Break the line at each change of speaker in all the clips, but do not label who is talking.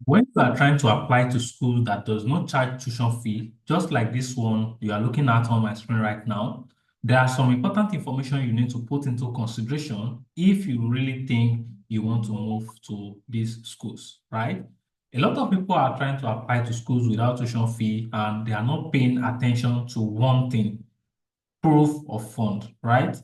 When you are trying to apply to school that does not charge tuition fee, just like this one you are looking at on my screen right now, there are some important information you need to put into consideration if you really think you want to move to these schools, right? A lot of people are trying to apply to schools without tuition fee and they are not paying attention to one thing: proof of fund, right?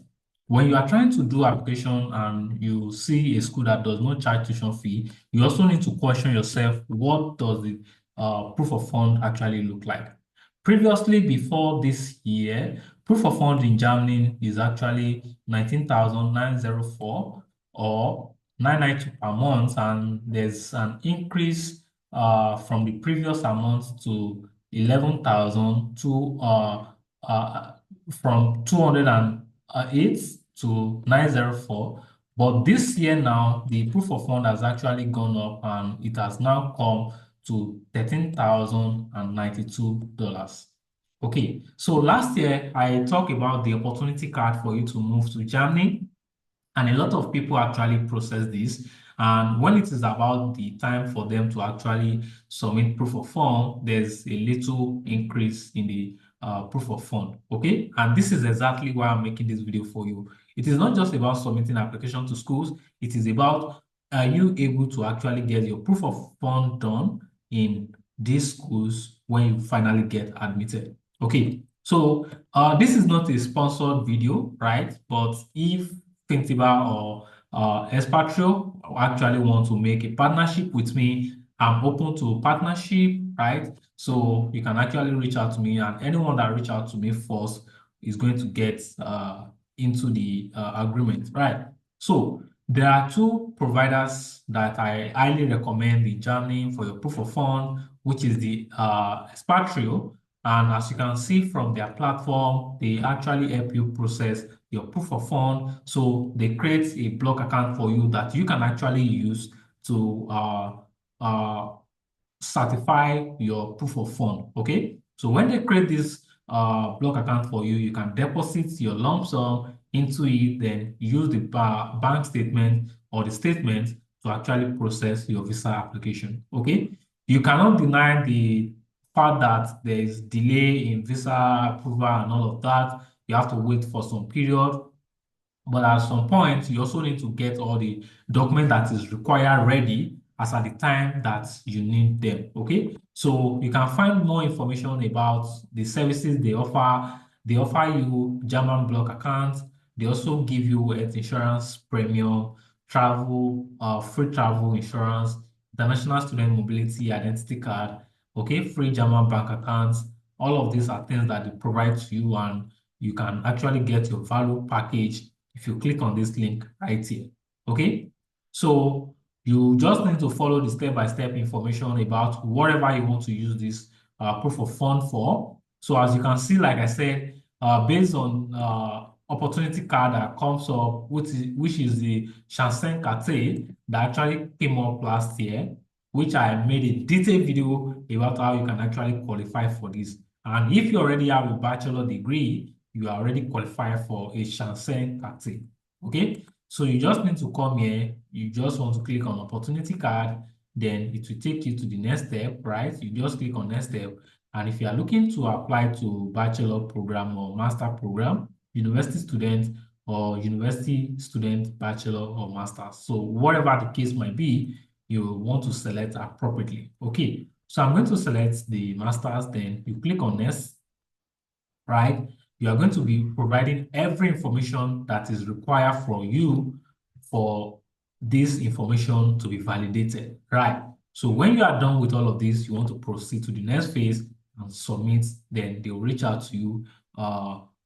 When you are trying to do application and you see a school that does not charge tuition fee, you also need to question yourself, what does the proof of fund actually look like? Previously, before this year, proof of fund in Germany is actually 19,904 or 992 per month, and there's an increase from the previous amount to 11,000 to from 208 to 904. But this year now, the proof of fund has actually gone up and it has now come to $13,092. Okay, so last year I talked about the opportunity card for you to move to Germany, and a lot of people actually process this. And when it is about the time for them to actually submit proof of fund, there's a little increase in the proof of fund. Okay. And this is exactly why I'm making this video for you. It is not just about submitting application to schools. It is about, are you able to actually get your proof of fund done in these schools when you finally get admitted? Okay. So this is not a sponsored video, right? But if Fintiba or Expatrio actually want to make a partnership with me, I'm open to partnership, right? So you can actually reach out to me, and anyone that reach out to me first is going to get into the agreement, right? So there are two providers that I highly recommend in Germany for your proof of fund, which is the Expatrio. And as you can see from their platform, they actually help you process your proof of fund. So they create a block account for you that you can actually use to uh, certify your proof of fund. Okay. So when they create this block account for you, you can deposit your lump sum into it, then use the bank statement or the statement to actually process your visa application. Okay. You cannot deny the fact that there is delay in visa approval and all of that. You have to wait for some period, but at some point, you also need to get all the document that is required ready as at the time that you need them. Okay. So you can find more information about the services they offer. They offer you German block accounts. They also give you health insurance premium, travel, free travel insurance, international student mobility identity card, okay, free German bank accounts. All of these are things that they provide to you, and you can actually get your value package if you click on this link right here. Okay. So you just need to follow the step-by-step information about whatever you want to use this proof of fund for. So as you can see, like I said, based on opportunity card that comes up, which is the Shansen Kate that actually came up last year, which I made a detailed video about how you can actually qualify for this. And if you already have a bachelor degree, you are already qualified for a Shansen Kate. Okay, so you just need to come here. You just want to click on opportunity card, then it will take you to the next step, right? You just click on next step. And if you are looking to apply to bachelor program or master program, university student or university student, bachelor or master. So whatever the case might be, you want to select appropriately. Okay, so I'm going to select the masters, then you click on next, right? You are going to be providing every information that is required for you for this information to be validated, right? So when you are done with all of this, you want to proceed to the next phase and submit, then they'll reach out to you,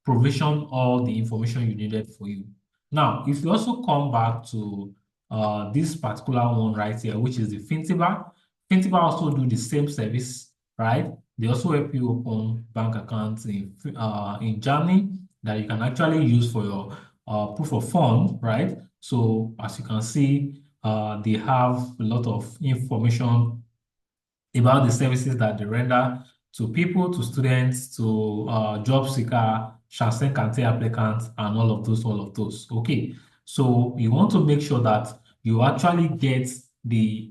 provision all the information you needed for you. Now, if you also come back to this particular one right here, which is the Fintiba, Fintiba also do the same service, right? They also help you open bank accounts in Germany that you can actually use for your proof of fund, right? So as you can see, they have a lot of information about the services that they render to people, to students, to job seeker, Shansen Kante applicants, and all of those. Okay, so you want to make sure that you actually get the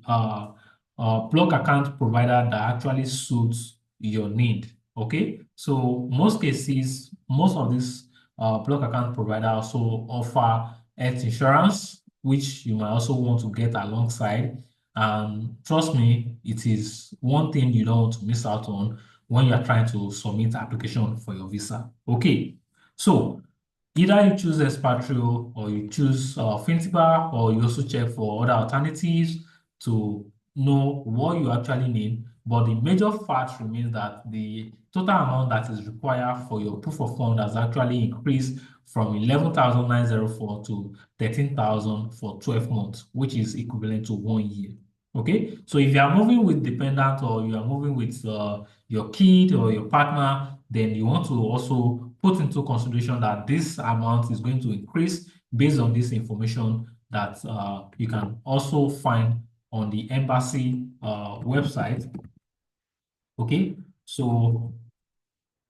block account provider that actually suits your need. Okay, so most cases, most of these block account provider also offer health insurance, which you might also want to get alongside. And trust me, it is one thing you don't want to miss out on when you are trying to submit application for your visa. Okay, so either you choose Expatrio or you choose Fintiba, or you also check for other alternatives to know what you actually need. But the major fact remains that the total amount that is required for your proof of fund has actually increased from 11,904 to 13,000 for 12 months, which is equivalent to 1 year. Okay, so if you are moving with dependent or you are moving with your kid or your partner, then you want to also put into consideration that this amount is going to increase based on this information that you can also find on the embassy website. Okay, so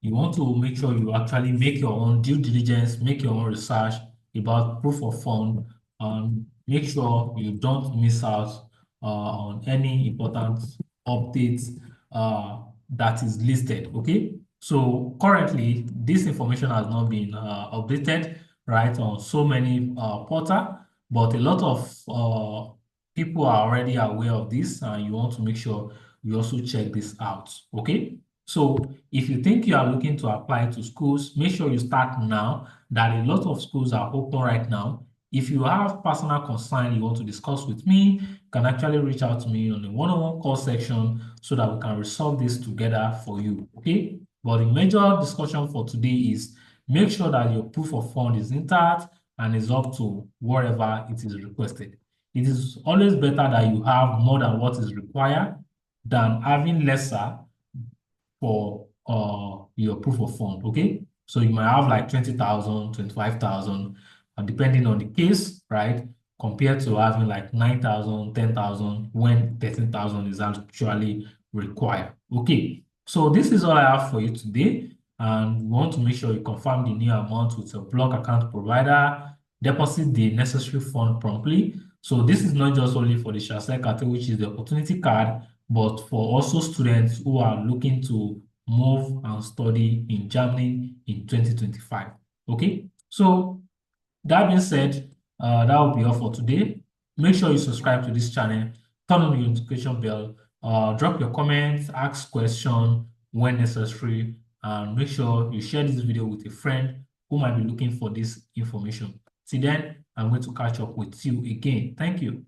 you want to make sure you actually make your own due diligence, make your own research about proof of fund, and make sure you don't miss out on any important updates that is listed. Okay, so currently this information has not been updated right on so many portal, but a lot of people are already aware of this, and you want to make sure you also check this out. Okay. So if you think you are looking to apply to schools, make sure you start now, that a lot of schools are open right now. If you have personal concern you want to discuss with me, you can actually reach out to me on the one-on-one call section so that we can resolve this together for you. Okay. But the major discussion for today is make sure that your proof of fund is intact and is up to whatever it is requested. It is always better that you have more than what is required than having lesser for your proof of fund. Okay, so you might have like 20,000, 25,000, depending on the case, right? Compared to having like 9,000, 10,000, when 13,000 is actually required. Okay, so this is all I have for you today, and we want to make sure you confirm the new amount with a block account provider, deposit the necessary fund promptly. So this is not just only for the Shasai category, which is the opportunity card, but for also students who are looking to move and study in Germany in 2025. Okay, so that being said, that will be all for today. Make sure you subscribe to this channel, turn on the notification bell, drop your comments, ask questions when necessary, and make sure you share this video with a friend who might be looking for this information. See then, I'm going to catch up with you again. Thank you.